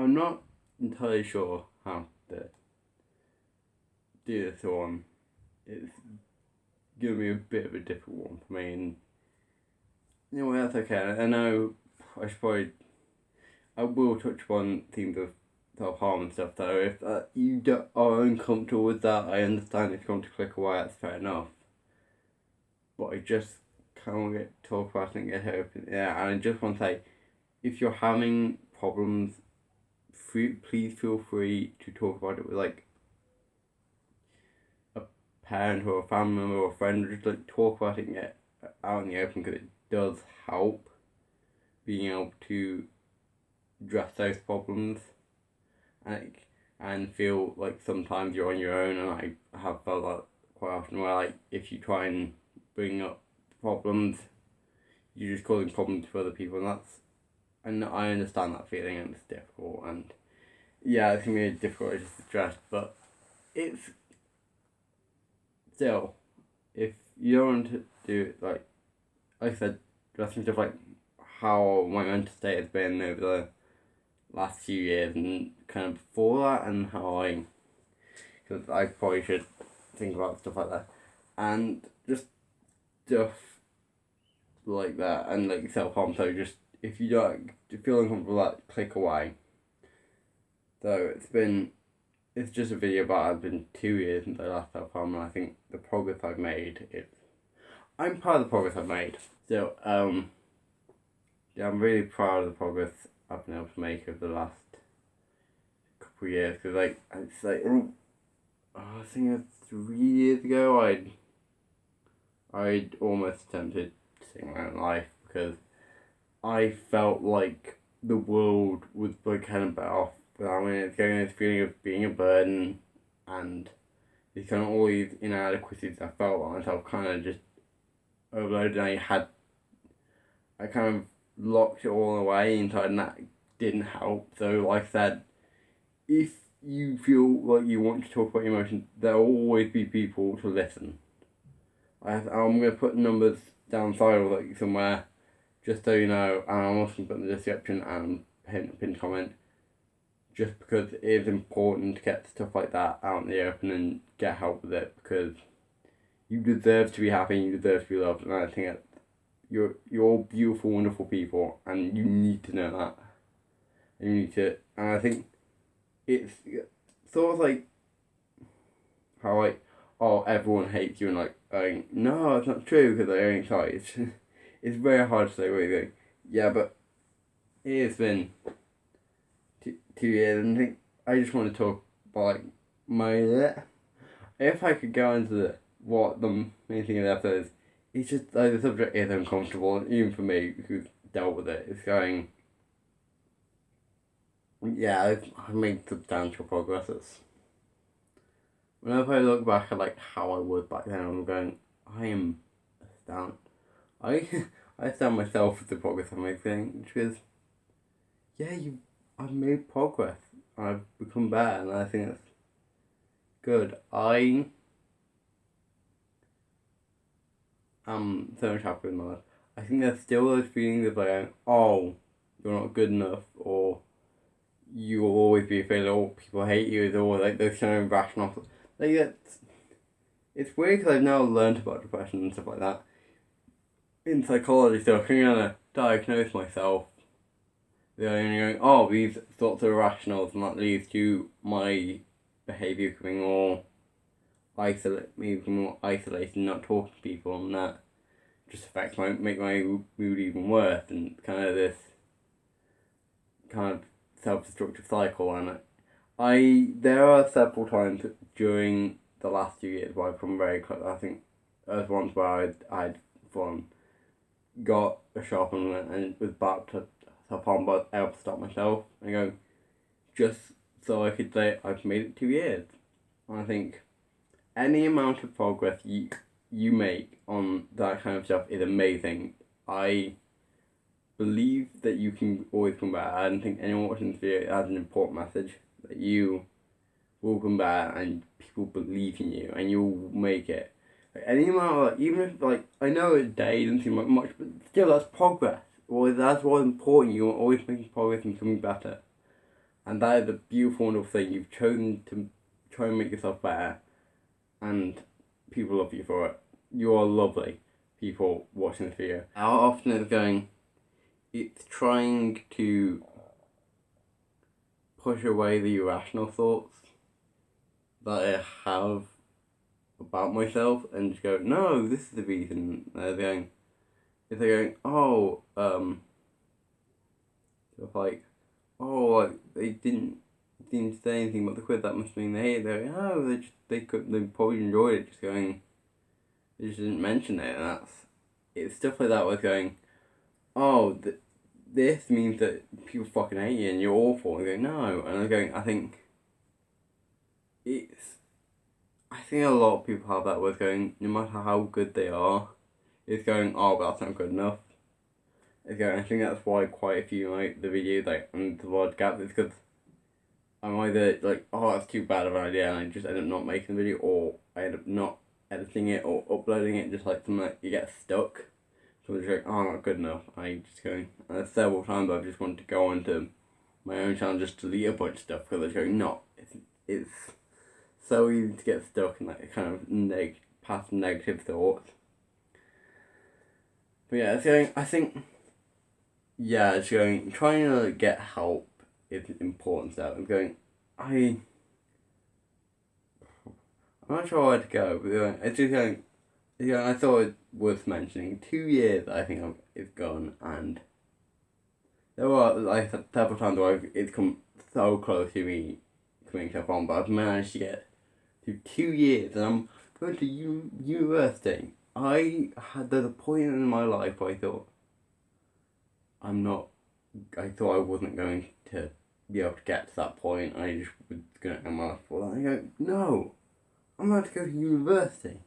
I'm not entirely sure how to do this one. It's gonna be a bit of a difficult one for me, and you know that's okay. I know I will touch upon themes of self-harm and stuff though. If you are uncomfortable with that, I understand. If you want to click away, that's fair enough. But I just can't get talk about it and get open. Yeah, and I just want to say, if you're having problems, please feel free to talk about it with like a parent or a family member or a friend. Just like talk about it and get out in the open, because it does help being able to address those problems, and feel like sometimes you're on your own. And I have felt that quite often, where like if you try and bring up problems, you're just causing problems for other people, and I understand that feeling, and it's difficult, and yeah, it's gonna be difficult to address, but it's still, if you don't want to do it, like I said, addressing stuff like how my mental state has been over the last few years and kind of before that, and because I probably should think about stuff like that, and just stuff like that, and like self-harm. So just, if you don't feel uncomfortable with that, click away. So it's just a video about, it's been 2 years since I last self-harm, and I think the progress I've made, I'm proud of the progress I've made. So yeah, I'm really proud of the progress I've been able to make over the last couple of years, because like it's like I think it was 3 years ago I'd almost attempted to take my own life, because I felt like the world was like kind of better off without me. It's getting this feeling of being a burden, and these kind of all these inadequacies I felt on myself kind of just overloaded. I kind of locked it all away inside, and that didn't help. So like I said, if you feel like you want to talk about your emotions, there will always be people to listen. I'm going to put numbers down side of like somewhere, just so you know, and I'm also going to put in the description and pinned comment, just because it is important to get stuff like that out in the open and get help with it, because you deserve to be happy and you deserve to be loved, and I think that you're all beautiful, wonderful people, and you need to know that. And I think it's sort of like how like, oh, everyone hates you, and like, no, it's not true, because I ain't sorry. It's very hard to say what you think. Yeah, but it's been 2 years, and I think I just want to talk about like if I could go into what the main thing of the episode is, it's just like the subject is uncomfortable, even for me who's dealt with it. It's going, yeah, I've made substantial progresses. Whenever I look back at like how I was back then, I'm going, I am astounded. I astound myself with the progress I'm making, which is, yeah, I've made progress. I've become better, and I think that's good. I am so much happier with my life. I think there's still those feelings of like, oh, you're not good enough, or you will always be afraid, or people hate you, or like those kind of rational. Like it's weird, because I've now learned about depression and stuff like that in psychology, so I can kind of diagnose myself. They're only going, oh, these thoughts are irrational, and that leads to my behaviour becoming more isolated, not talking to people, and that just make my mood even worse, and kind of this kind of self-destructive cycle. And there are several times during the last 2 years where I've come very close. I think there was once where I'd got a shop and was about to self-harm, but I able to stop myself and go, just so I could say I've made it 2 years. And I think any amount of progress you make on that kind of stuff is amazing. I believe that you can always come back. I don't think anyone watching this video has an important message, that you will come back and people believe in you and you'll make it. Like, any amount of, even if like, I know a day doesn't seem like much, but still that's progress. Well, that's what's important. You're always making progress and becoming better. And that is a beautiful, wonderful thing. You've chosen to try and make yourself better, and people love you for it. You are lovely, people watching this video. How often it's going, it's trying to push away the irrational thoughts that I have about myself and just go, no, this is the reason. They're going, if they're going, oh, it's like, oh, like, they didn't say anything about the quiz, that must mean they hate it. They're like, oh, they probably enjoyed it, just going, they just didn't mention it, and it's stuff like that where it's going, oh, this means that people fucking hate you and you're awful. And they go, no, and I'm going, I think a lot of people have that where it's going, no matter how good they are, it's going, oh, but that's not good enough. It's going, I think that's why quite a few like the videos like and the large gaps is because I'm either like, oh, that's too bad of an idea, and I just end up not making the video, or I end up not editing it or uploading it, just like something like you get stuck. So I'm just like, oh, not good enough. I just going, and several times I've just wanted to go onto my own channel, just delete a bunch of stuff because I'm going, no, it's so easy to get stuck in like kind of past negative thoughts. But yeah, it's going, I think, yeah, it's going, trying to get help is important stuff. I'm going, I'm not sure where to go, but it's just going, I thought it worth mentioning. 2 years, I think, it's gone, and there were like several times where it's come so close to me coming stuff on, but I've managed to get through 2 years, and I'm going to university. There's a point in my life where I thought I thought I wasn't going to be able to get to that point. I just was going to end my life for that. And I go, no, I'm about to go to university.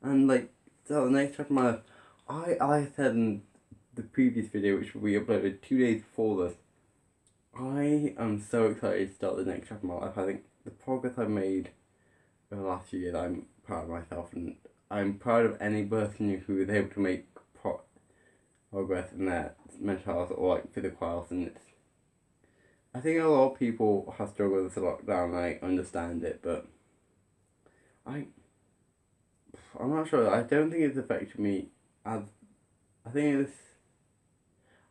And like, so the next chapter of my life, I said in the previous video, which we uploaded 2 days before this, I am so excited to start the next chapter of my life. I think the progress I've made over the last few years, I'm proud of myself, and I'm proud of any person who is able to make progress in their mental health or like physical health. And I think a lot of people have struggled with the lockdown. I understand it, but I'm not sure. I don't think it's affected me as I think it's.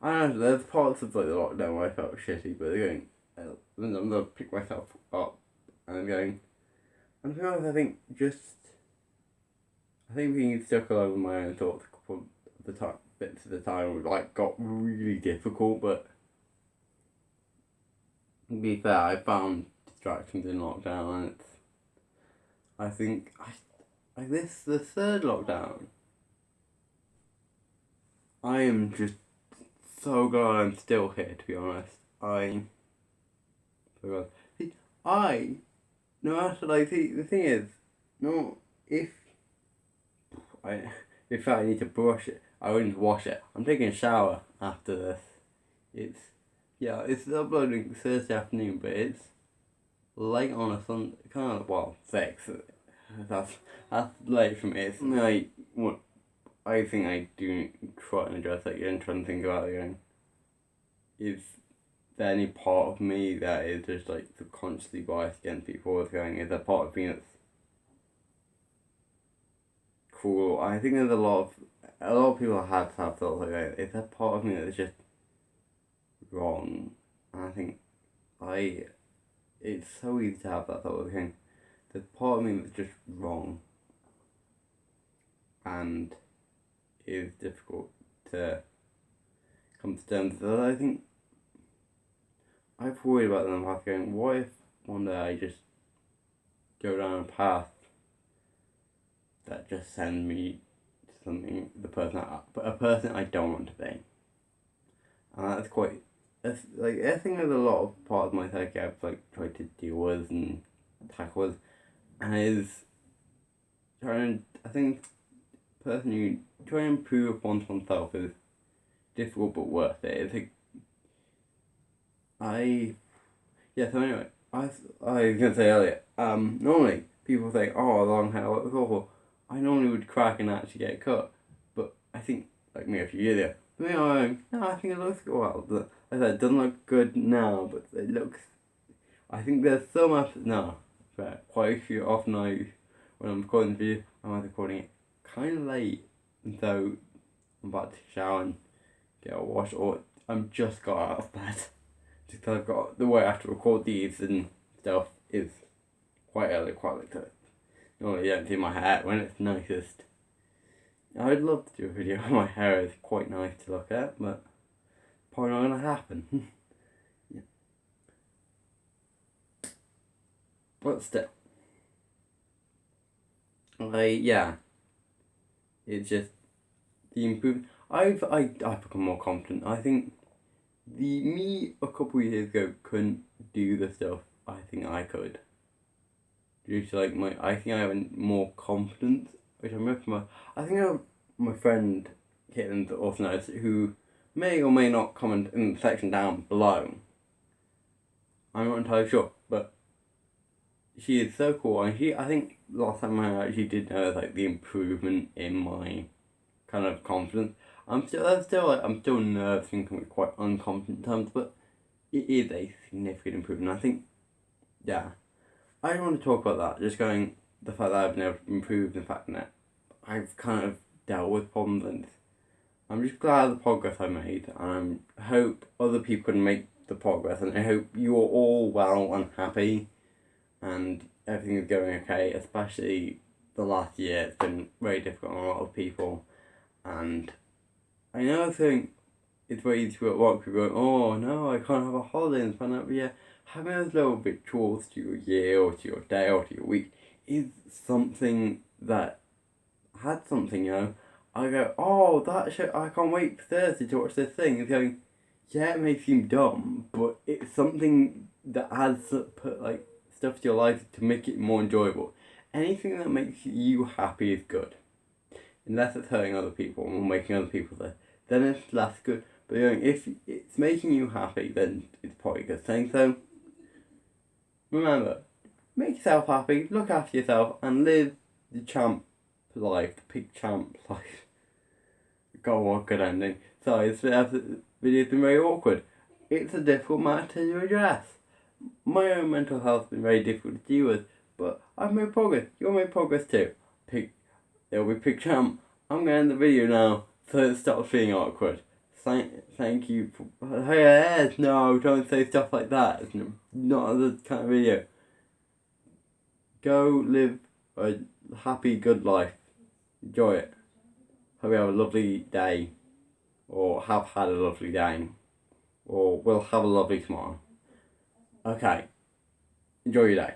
I don't know. There's parts of like the lockdown where I felt shitty, but they're going. I'm gonna pick myself up, and I'm going. And to be honest, I think being stuck alone with my own thoughts a couple of the time, bits of the time, like got really difficult. But to be fair, I found distractions in lockdown, and I think the third lockdown. I am just so glad I'm still here, to be honest. So glad. See, no matter, like, the thing is, no, if I need to brush it, I wouldn't wash it. I'm taking a shower after this. It's uploading Thursday afternoon, but it's late on a Sunday, kind of, well, 6. That's late for me. It's like, what I think I do try and address that and try and think about it going, is there any part of me that is just like subconsciously biased against people? Is there part of me that's cruel? I think there's a lot of people have thoughts like that. Is there part of me that's just wrong? And I think it's so easy to have that thought of thing. There's part of me that's just wrong, and is difficult to come to terms with. I think I've worried about them past going, what if one day I just go down a path that just sends me to something, a person I don't want to be. And I think there's a lot of part of my psyche I've like tried to deal with and tackle with, and I think person who try and improve upon oneself is difficult but worth it. It's like so anyway, I was gonna say earlier, normally people say, oh, long hair looks awful. I normally would crack and actually get it cut, but I think, like me a few years ago, no, I think it looks well. Like I said, it doesn't look good now, but it looks I think there's some episodes now, but quite a few often when I'm recording the video, I'm recording it kind of late, and so I'm about to shower and get a wash, or I'm just got out of bed. Just because I've got the way I have to record these and stuff is quite early, quite late. So normally I don't do my hair when it's nicest. I'd love to do a video where my hair is quite nice to look at, but probably not gonna happen. Yeah. But still, yeah, it's just the improvement. I've become more confident. I think the me a couple of years ago couldn't do the stuff I think I could. Due to I think I have more confidence, which I remember I think I have my friend Caitlin also knows, who may or may not comment in the section down below. I'm not entirely sure, but she is so cool, and I think last time I actually did notice the improvement in my kind of confidence. I'm still nervous and can be quite unconfident times, but it is a significant improvement. I think, yeah, I don't want to talk about that. Just going the fact that I've been able to improve, the fact that I've kind of dealt with problems, and I'm just glad of the progress I made, and I hope other people can make the progress, and I hope you're all well and happy, and everything is going okay. Especially the last year, it's been very difficult on a lot of people, and I know I think it's very easy to at work to go, oh no, I can't have a holiday and spend out the year. Having those little rituals to your year or to your day or to your week is something that had something, I go, oh, that show, I can't wait for Thursday to watch this thing. It's going, yeah, it may seem dumb, but it's something that adds put stuff to your life to make it more enjoyable. Anything that makes you happy is good. Unless it's hurting other people or making other people there, then it's less good. But if it's making you happy, then it's probably a good thing. So remember, make yourself happy, look after yourself, and live the champ life, the peak champ life. God, what good ending. Sorry, this video's been very awkward. It's a difficult matter to address. My own mental health has been very difficult to deal with, but I've made progress. You'll make progress too. It'll be Pig Champ. I'm going to end the video now so it stops being awkward. Thank you for... Hey, no, don't say stuff like that. It's not the kind of video. Go live a happy, good life. Enjoy it. Hope you have a lovely day. Or have had a lovely day. Or will have a lovely tomorrow. Okay. Enjoy your day.